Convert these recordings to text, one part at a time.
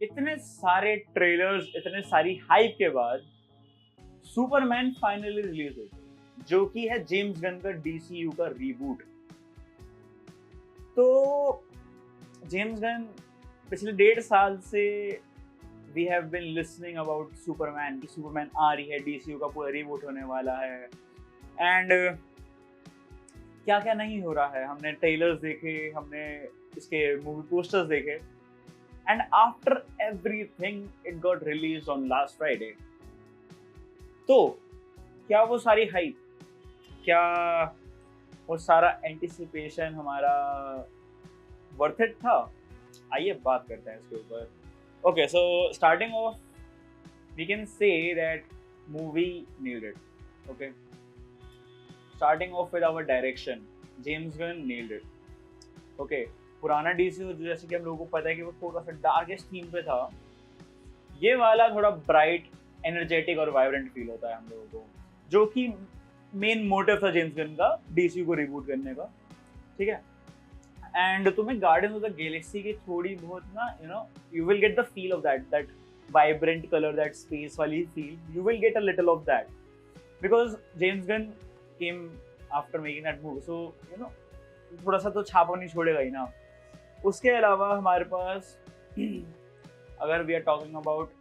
इतने सारे ट्रेलर्स, इतने सारी हाइप के बाद सुपरमैन फाइनली रिलीज होता है, जो कि है जेम्स गन का डीसीयू का रीबूट। तो जेम्स गन पिछले 1.5 साल से we have been listening about Superman, कि सुपरमैन आ रही है, डीसीयू का पूरा रीबूट होने वाला है, एंड क्या क्या नहीं हो रहा है। हमने ट्रेलर्स देखे, हमने इसके मूवी पोस्टर्स देखे, and after everything it got release on last Friday. तो क्या वो सारी हाइप, क्या वो सारा एंटिसिपेशन हमारा वर्थ इट था? आइए बात करते हैं इसके ऊपर। Okay, so starting off we can say that movie nailed it. Okay, starting off with our direction, James Gunn nailed it. Okay, पुराना डीसीयू जैसे कि हम लोगों को पता है कि वो थोड़ा सा डार्केस्ट थीम पे था, ये वाला थोड़ा ब्राइट, एनर्जेटिक और वाइब्रेंट फील होता है हम लोगों को, जो कि मेन मोटिव था जेम्स गन का डीसीयू को रिबूट करने का। ठीक है, एंड तुम्हें गार्डियंस ऑफ द गैलेक्सी की थोड़ी बहुत ना you will get the feel of that vibrant colour, that space वाली feel, you will get a little of that because James Gunn came after making that movie, so थोड़ा सा तो छापा नहीं छोड़ेगा ही ना। उसके अलावा हमारे पास अगर we are talking about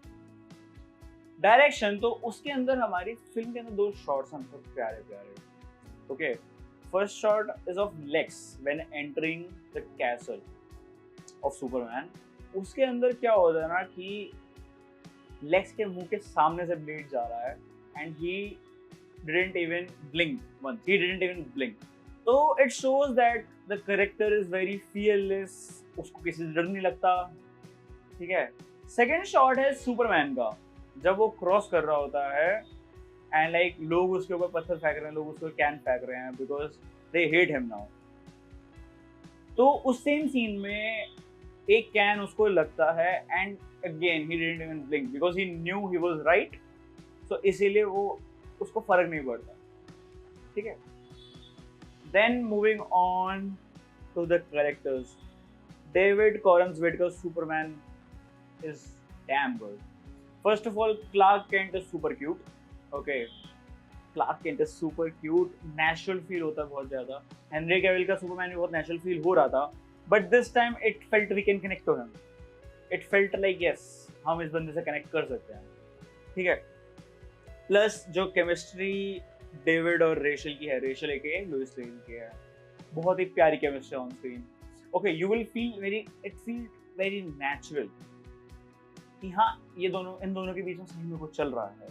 direction, तो उसके अंदर हमारी फिल्म के अंदर 2 शॉट्स हैं बहुत प्यारे प्यारे। Okay, first shot is of Lex when entering the castle of Superman. उसके अंदर क्या होता है ना कि लेक्स के मुंह के सामने से ब्लेड जा रहा है and he didn't even blink once, he didn't even blink. तो it shows that the character is very fearless, उसको किसी से डर नहीं लगता। ठीक है, सेकेंड शॉट है सुपरमैन का, जब वो क्रॉस कर रहा होता है एंड लाइक लोग उसके ऊपर पत्थर फेंक रहे हैं, लोग उसको कैन फेंक रहे हैं because they hate him now. तो उस सेम सीन में एक कैन उसको लगता है and again he didn't even blink because he knew he was right, so इसीलिए वो उसको फर्क नहीं पड़ता। ठीक है, then moving on to the characters, David Corenswet का Superman is damn good. First of all, Clark Kent is super cute. Okay, Clark Kent is super cute. Natural feel होता है बहुत ज़्यादा। Henry Cavill का सुपरमैन भी बहुत natural feel हो रहा था, but this time it felt we can connect to him. It felt like yes, हम इस बंदे से connect कर सकते हैं। ठीक है, प्लस जो केमिस्ट्री डेविड और रेशल की है, रेशल एक लुइस लेन की है, बहुत ही प्यारी chemistry on screen. Okay, you will feel very, it feel very natural कि हाँ ये दोनों, इन दोनों के बीच में सही में कुछ चल रहा है।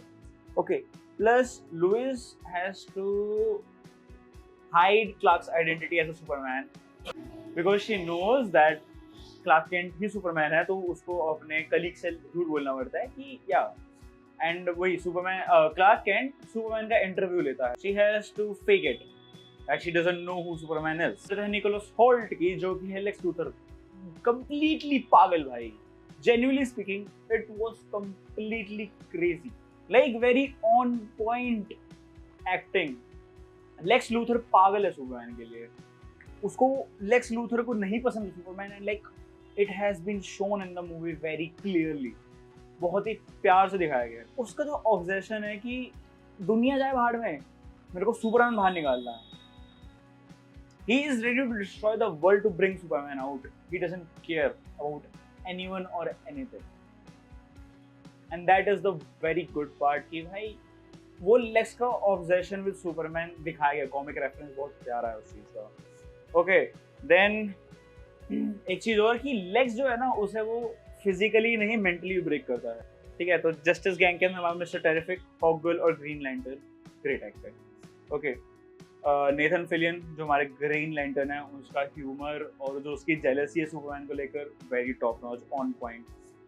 Okay, plus Lois has to hide Clark's identity as a Superman because she knows that Clark Kent ही सुपरमैन है, तो उसको अपने कलीग से झूठ बोलना पड़ता है कि या, एंड वही सुपरमैन क्लार्क केंट सुपरमैन का इंटरव्यू लेता है, she has to fake it that she doesn't know who Superman is. Nicholas Hoult की, जो कि है लेक्स लूथर, कंप्लीटली पागल भाई। Genuinely speaking, it was completely crazy. Like very on point acting. Lex Luthor पागल है सुपरमैन के लिए, उसको लेक्स लूथर को नहीं पसंद Superman, and like it has been shown in the movie very clearly, बहुत ही प्यार से दिखाया गया है। उसका जो ऑब्सेशन है कि दुनिया जाए बाहर में, मेरे को सुपरमैन बाहर निकालना है। He is ready to destroy the world to bring Superman out. He doesn't care about anyone or anything, and that is the very good part कि भाई वो लेक्स का ऑब्सेशन विद सुपरमैन दिखाया गया, कॉमिक रेफरेंस बहुत प्यारा है उस चीज का। ओके, देन एक चीज और कि लेक्स जो है ना, उसे वो फिजिकली नहीं मेंटली ब्रेक करता है। ठीक है, तो जस्टिस गैंग के अंदर हमारा मिस्टर टेरिफिक, हॉकगर्ल और Green Lantern, great actor. Okay, Nathan Fillion जो हमारे ग्रीन लैंटर्न है, उसका ह्यूमर और जो उसकी जेलसी है सुपरमैन को लेकर, very top notch, on point.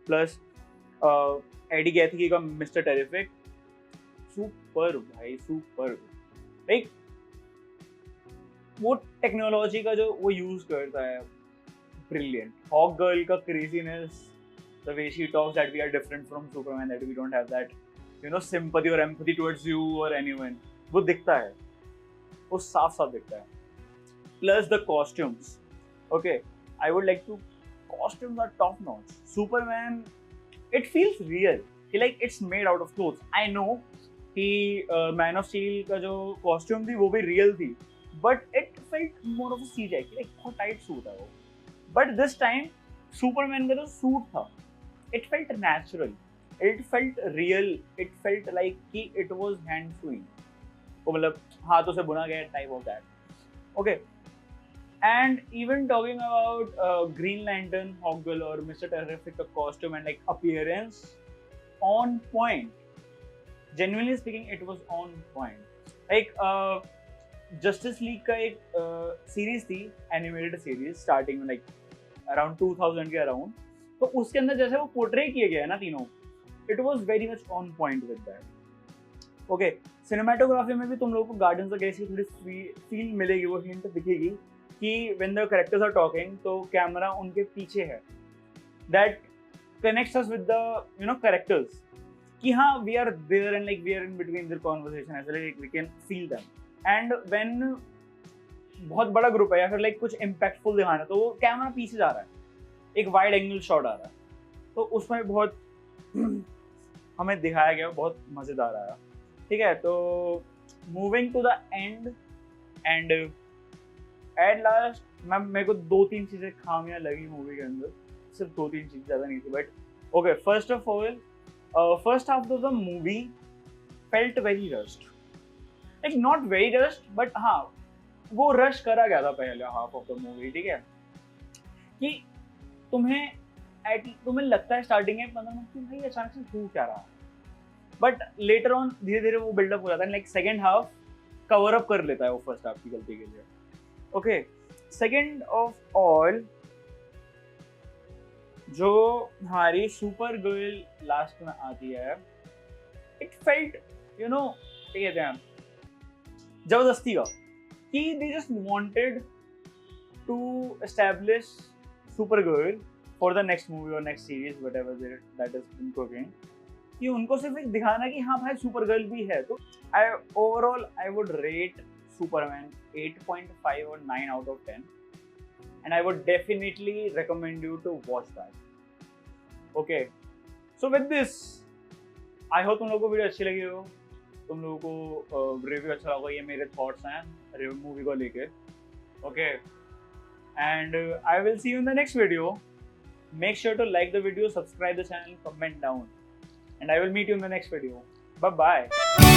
Plus Edi Gathegi का मिस्टर टेरिफिक, सुपर भाई, सुपर। लाइक वो टेक्नोलॉजी का जो वो यूज करता है, ब्रिलियंट। हॉक गर्ल का craziness, the way she talks that we are different from Superman, that we don't have that sympathy और एम्पैथी टुवर्ड्स यू और एनीवन, वो दिखता है, वो साफ साफ दिखता है। Plus the costumes, okay, I would like to, costumes are top notch. Superman it feels real. Like it's made out of clothes. I know कि मैन ऑफ स्टील का जो कॉस्ट्यूम थी वो भी रियल थी, but it felt more of a CGI, like बहुत tight suit है वो. बट दिस टाइम सुपरमैन का जो सूट था, it felt natural, it felt real, it felt like कि इट वाज हैंड स्वीन, वो मतलब हाथों से बुना गया type of that. Okay, and even talking about Green Lantern, Hawkgirl or Mr. Terrific, the costume and like appearance, on point. Genuinely speaking, it was on point. Like Justice League का एक series थी, animated series, starting में like around 2000 के around. तो उसके अंदर जैसे वो portray किए गए हैं ना तीनों, it was very much on point with that. Okay, cinematography में भी तुम लोगों को Guardians of the Galaxy थोड़ी feel मिलेगी, वो hint दिखेगी कि when the characters are talking तो कैमरा उनके पीछे है. That connects us with the characters कि हाँ we are there and like we are in between their conversation as well, like we can feel them. And when बहुत बड़ा group है या फिर like कुछ impactful दिखाना तो वो कैमरा पीछे जा रहा है, एक वाइड एंगल शॉट आ रहा है, तो उसमें बहुत हमें दिखाया गया, बहुत मजेदार आया. ठीक है, तो moving to the end and at last मेरे को 2-3 चीजें खामियां लगी मूवी के अंदर, सिर्फ 2-3 चीजें, ज्यादा नहीं थी. But okay, first of all first half of the movie felt very rushed, like not very rushed but हाँ वो रश करा गया था पहले हाफ ऑफ द मूवी. ठीक है, कि तुम्हें लगता है स्टार्टिंग में 15 मिनट कि भाई अचानक से हो क्या रहा, बट लेटर ऑन धीरे धीरे वो बिल्डअप हो जाता है. Like second half cover up कर लेता है वो फर्स्ट हाफ की गलती के लिए. ओके, सेकेंड ऑफ ऑल जो हमारी सुपर गर्ल लास्ट में आती है, इट फेल्ट क्या कहते हैं, जबरदस्ती का, कि they just wanted to establish Supergirl for the next movie और next series whatever that is been cooking, कि उनको सिर्फ एक दिखाना कि हाँ भाई सुपर गर्ल भी है. तो overall I would rate Superman 8.5 or 9 out of 10, and I would definitely recommend you to watch that. Okay, so with this, I hope तुम लोगों को वीडियो अच्छी लगी हो, तुम लोगों को रिव्यू अच्छा लगा. ये मेरे थॉट्स हैं रिव्यू मूवी को लेके. Okay, and I will see you in the next video. Make sure to like the video, subscribe the channel, comment down, and I will meet you in the next video. Bye bye.